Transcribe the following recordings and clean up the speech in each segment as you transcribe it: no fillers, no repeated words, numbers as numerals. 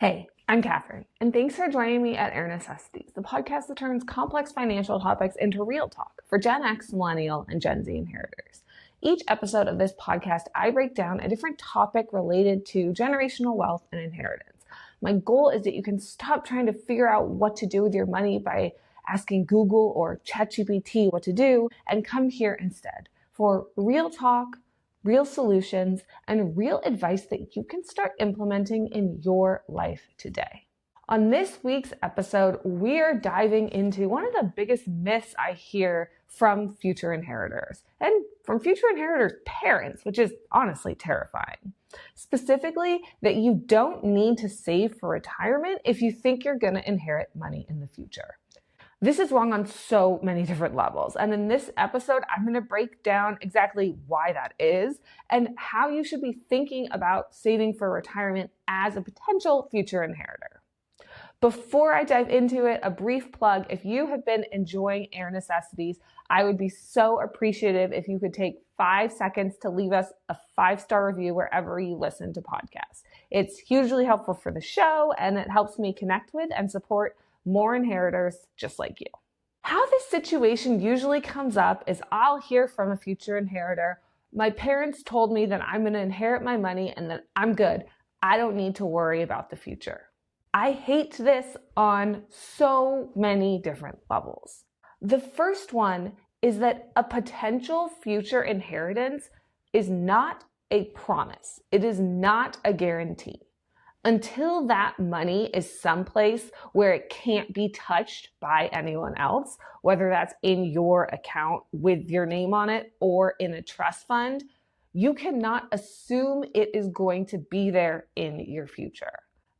Hey, I'm Catherine, and thanks for joining me at Air Necessities, the podcast that turns complex financial topics into real talk for Gen X, Millennial, and Gen Z inheritors. Each episode of this podcast, I break down a different topic related to generational wealth and inheritance. My goal is that you can stop trying to figure out what to do with your money by asking Google or ChatGPT what to do, and come here instead for real talk, real solutions, and real advice that you can start implementing in your life today. On this week's episode, we are diving into one of the biggest myths I hear from future inheritors and from future inheritors' parents, which is honestly terrifying. Specifically, that you don't need to save for retirement if you think you're going to inherit money in the future. This is wrong on so many different levels. And in this episode, I'm going to break down exactly why that is and how you should be thinking about saving for retirement as a potential future inheritor. Before I dive into it, a brief plug. If you have been enjoying Air Necessities, I would be so appreciative if you could take 5 seconds to leave us a 5-star review wherever you listen to podcasts. It's hugely helpful for the show, and it helps me connect with and support more inheritors just like you. How this situation usually comes up is I'll hear from a future inheritor, my parents told me that I'm going to inherit my money and that I'm good. I don't need to worry about the future. I hate this on so many different levels. The first one is that a potential future inheritance is not a promise. It is not a guarantee. Until that money is someplace where it can't be touched by anyone else, whether that's in your account with your name on it or in a trust fund, you cannot assume it is going to be there in your future.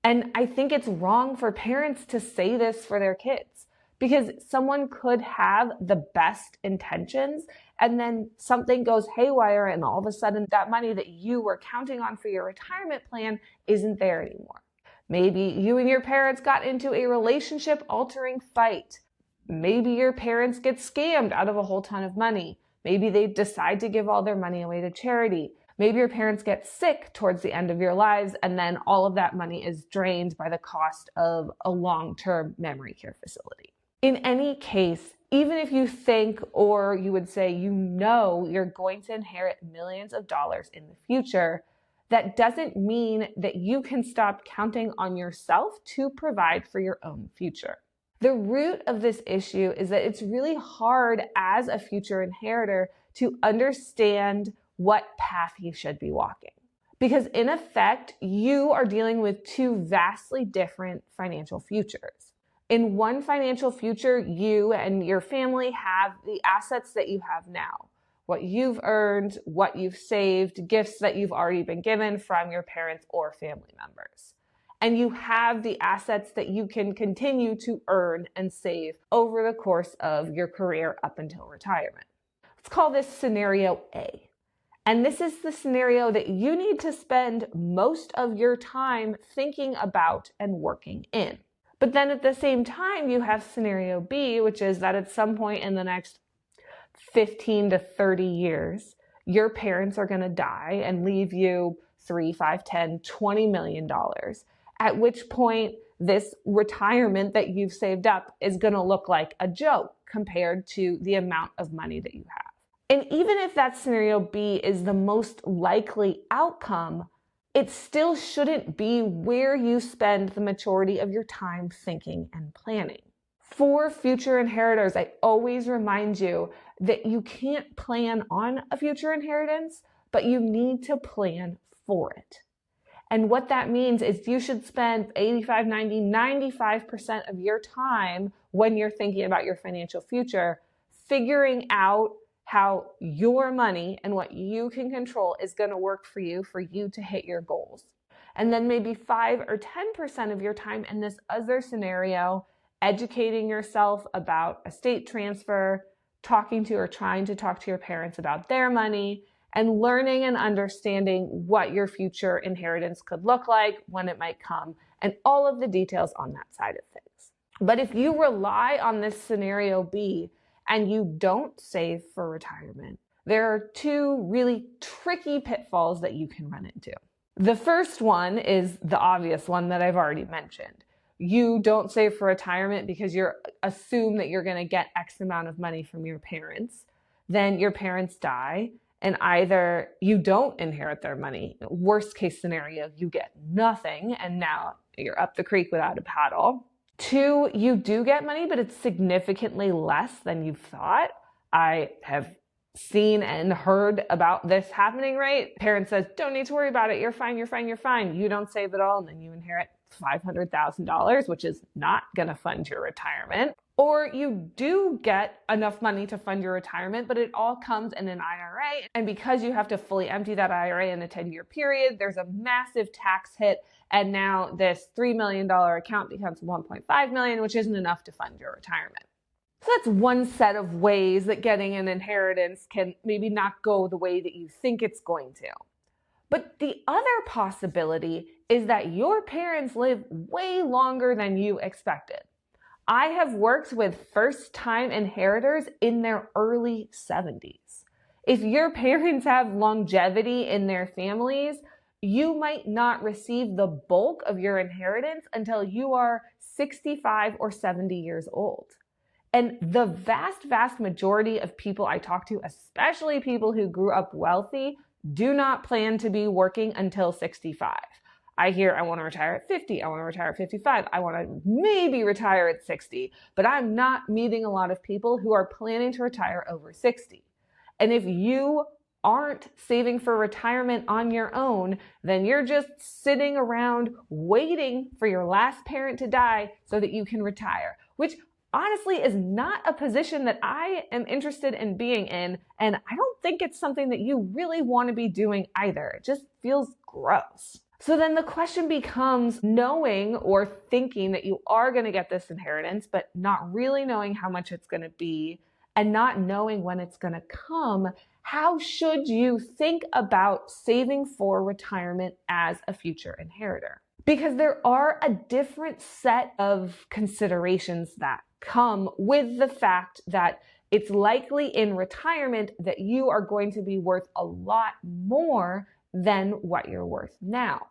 And I think it's wrong for parents to say this for their kids, because someone could have the best intentions and then something goes haywire and all of a sudden that money that you were counting on for your retirement plan isn't there anymore. Maybe you and your parents got into a relationship-altering fight. Maybe your parents get scammed out of a whole ton of money. Maybe they decide to give all their money away to charity. Maybe your parents get sick towards the end of your lives and then all of that money is drained by the cost of a long-term memory care facility. In any case, even if you think, or you would say, you're going to inherit millions of dollars in the future, that doesn't mean that you can stop counting on yourself to provide for your own future. The root of this issue is that it's really hard as a future inheritor to understand what path you should be walking. Because in effect, you are dealing with two vastly different financial futures. In one financial future, you and your family have the assets that you have now, what you've earned, what you've saved, gifts that you've already been given from your parents or family members. And you have the assets that you can continue to earn and save over the course of your career up until retirement. Let's call this scenario A. And this is the scenario that you need to spend most of your time thinking about and working in. But then at the same time, you have scenario B, which is that at some point in the next 15 to 30 years, your parents are going to die and leave you $3, $5, $10, $20 million, at which point this retirement that you've saved up is going to look like a joke compared to the amount of money that you have. And even if that scenario B is the most likely outcome, it still shouldn't be where you spend the majority of your time thinking and planning. For future inheritors, I always remind you that you can't plan on a future inheritance, but you need to plan for it. And what that means is you should spend 85, 90, 95% of your time when you're thinking about your financial future figuring out how your money and what you can control is going to work for you to hit your goals. And then maybe 5 or 10% of your time in this other scenario, educating yourself about estate transfer, talking to or trying to talk to your parents about their money, and learning and understanding what your future inheritance could look like, when it might come, and all of the details on that side of things. But if you rely on this scenario B, and you don't save for retirement, there are two really tricky pitfalls that you can run into. The first one is the obvious one that I've already mentioned. You don't save for retirement because you assume that you're going to get X amount of money from your parents. Then your parents die, and either you don't inherit their money. Worst case scenario, you get nothing, and now you're up the creek without a paddle. 2, you do get money, but it's significantly less than you thought. I have seen and heard about this happening, right? Parent says, don't need to worry about it. You're fine, you're fine, you're fine. You don't save at all, and then you inherit $500,000, which is not going to fund your retirement. Or you do get enough money to fund your retirement, but it all comes in an IRA. And because you have to fully empty that IRA in a 10-year period, there's a massive tax hit. And now this $3 million account becomes $1.5 million, which isn't enough to fund your retirement. So that's one set of ways that getting an inheritance can maybe not go the way that you think it's going to. But the other possibility is that your parents live way longer than you expected. I have worked with first-time inheritors in their early 70s. If your parents have longevity in their families, you might not receive the bulk of your inheritance until you are 65 or 70 years old. And the vast majority of people I talk to, especially people who grew up wealthy, do not plan to be working until 65. I hear I want to retire at 50, I want to retire at 55, I want to maybe retire at 60, but I'm not meeting a lot of people who are planning to retire over 60. And if you aren't saving for retirement on your own, then you're just sitting around waiting for your last parent to die so that you can retire, which honestly is not a position that I am interested in being in, and I don't think it's something that you really want to be doing either. It just feels gross. So then the question becomes, knowing or thinking that you are going to get this inheritance, but not really knowing how much it's going to be and not knowing when it's going to come, how should you think about saving for retirement as a future inheritor? Because there are a different set of considerations that come with the fact that it's likely in retirement that you are going to be worth a lot more than what you're worth now.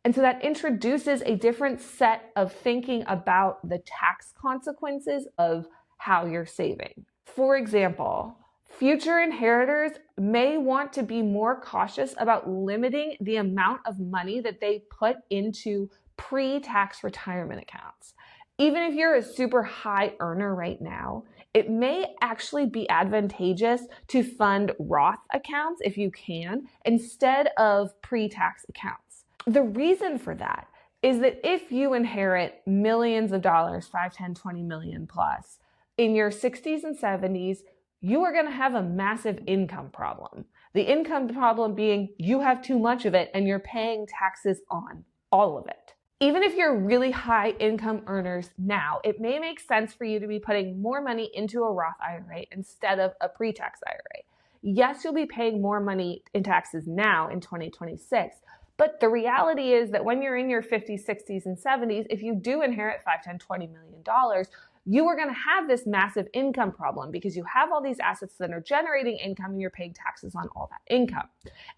And so that introduces a different set of thinking about the tax consequences of how you're saving. For example, future inheritors may want to be more cautious about limiting the amount of money that they put into pre-tax retirement accounts. Even if you're a super high earner right now, it may actually be advantageous to fund Roth accounts if you can, instead of pre-tax accounts. The reason for that is that if you inherit millions of dollars, 5, 10, 20 million plus, in your 60s and 70s, you are going to have a massive income problem. The income problem being you have too much of it and you're paying taxes on all of it. Even if you're really high income earners now, it may make sense for you to be putting more money into a Roth IRA instead of a pre-tax IRA. Yes, you'll be paying more money in taxes now in 2026, but the reality is that when you're in your 50s, 60s, and 70s, if you do inherit $5, 10, $20 million, you are going to have this massive income problem because you have all these assets that are generating income and you're paying taxes on all that income.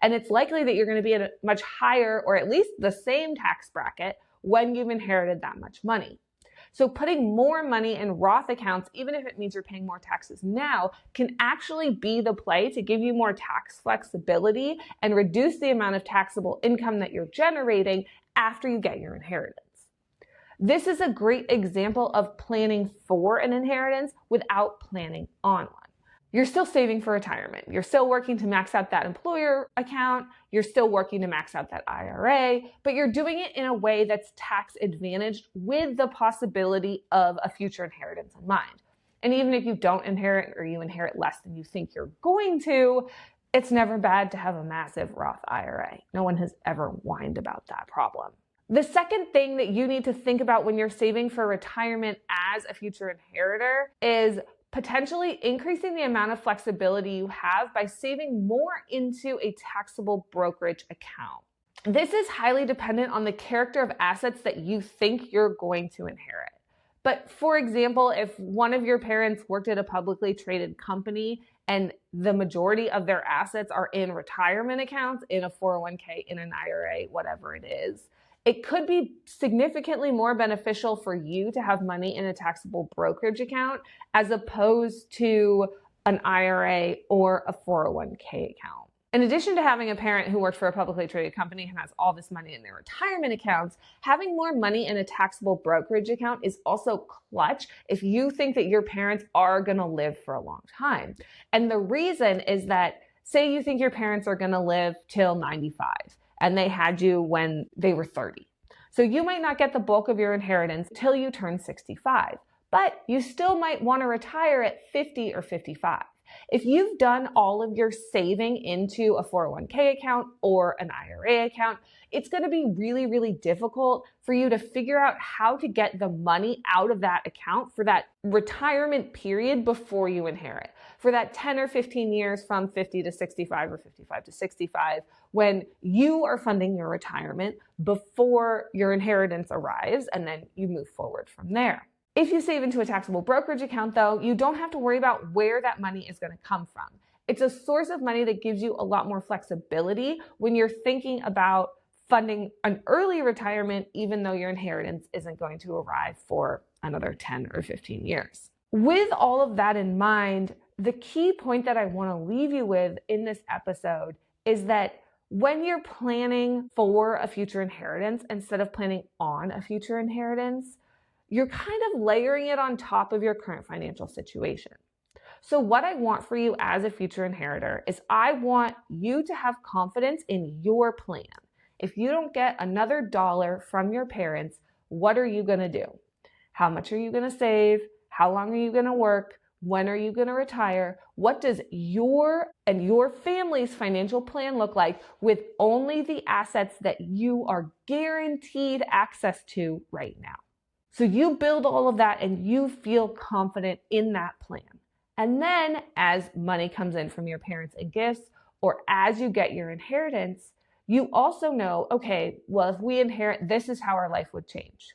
And it's likely that you're going to be in a much higher or at least the same tax bracket when you've inherited that much money. So putting more money in Roth accounts, even if it means you're paying more taxes now, can actually be the play to give you more tax flexibility and reduce the amount of taxable income that you're generating after you get your inheritance. This is a great example of planning for an inheritance without planning on one. You're still saving for retirement. You're still working to max out that employer account. You're still working to max out that IRA, but you're doing it in a way that's tax advantaged with the possibility of a future inheritance in mind. And even if you don't inherit or you inherit less than you think you're going to, it's never bad to have a massive Roth IRA. No one has ever whined about that problem. The second thing that you need to think about when you're saving for retirement as a future inheritor is potentially increasing the amount of flexibility you have by saving more into a taxable brokerage account. This is highly dependent on the character of assets that you think you're going to inherit. But for example, if one of your parents worked at a publicly traded company and the majority of their assets are in retirement accounts, in a 401k, in an IRA, whatever it is, it could be significantly more beneficial for you to have money in a taxable brokerage account as opposed to an IRA or a 401k account. In addition to having a parent who worked for a publicly traded company and has all this money in their retirement accounts, having more money in a taxable brokerage account is also clutch if you think that your parents are going to live for a long time. And the reason is that, say you think your parents are going to live till 95 and they had you when they were 30. So you might not get the bulk of your inheritance till you turn 65, but you still might want to retire at 50 or 55. If you've done all of your saving into a 401k account or an IRA account, it's going to be really, really difficult for you to figure out how to get the money out of that account for that retirement period before you inherit. For that 10 or 15 years from 50 to 65 or 55 to 65, when you are funding your retirement before your inheritance arrives, and then you move forward from there. If you save into a taxable brokerage account, though, you don't have to worry about where that money is going to come from. It's a source of money that gives you a lot more flexibility when you're thinking about funding an early retirement, even though your inheritance isn't going to arrive for another 10 or 15 years. With all of that in mind, the key point that I want to leave you with in this episode is that when you're planning for a future inheritance instead of planning on a future inheritance, you're kind of layering it on top of your current financial situation. So what I want for you as a future inheritor is I want you to have confidence in your plan. If you don't get another dollar from your parents, what are you going to do? How much are you going to save? How long are you going to work? When are you going to retire? What does your and your family's financial plan look like with only the assets that you are guaranteed access to right now? So you build all of that and you feel confident in that plan. And then as money comes in from your parents in gifts, or as you get your inheritance, you also know, okay, well, if we inherit, this is how our life would change.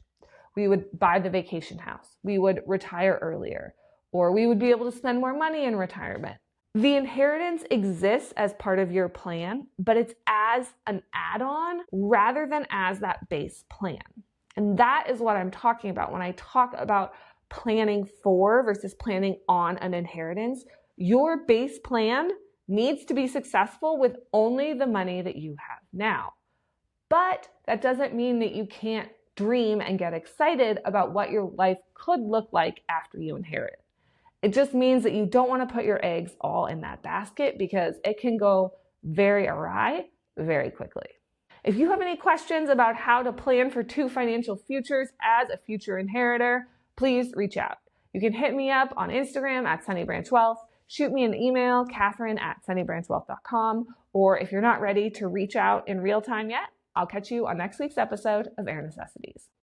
We would buy the vacation house. We would retire earlier, or we would be able to spend more money in retirement. The inheritance exists as part of your plan, but it's as an add-on rather than as that base plan. And that is what I'm talking about when I talk about planning for versus planning on an inheritance. Your base plan needs to be successful with only the money that you have now. But that doesn't mean that you can't dream and get excited about what your life could look like after you inherit. It just means that you don't want to put your eggs all in that basket because it can go very awry very quickly. If you have any questions about how to plan for two financial futures as a future inheritor, please reach out. You can hit me up on Instagram at SunnyBranchWealth, shoot me an email, Catherine@SunnyBranchWealth.com, or if you're not ready to reach out in real time yet, I'll catch you on next week's episode of Air Necessities.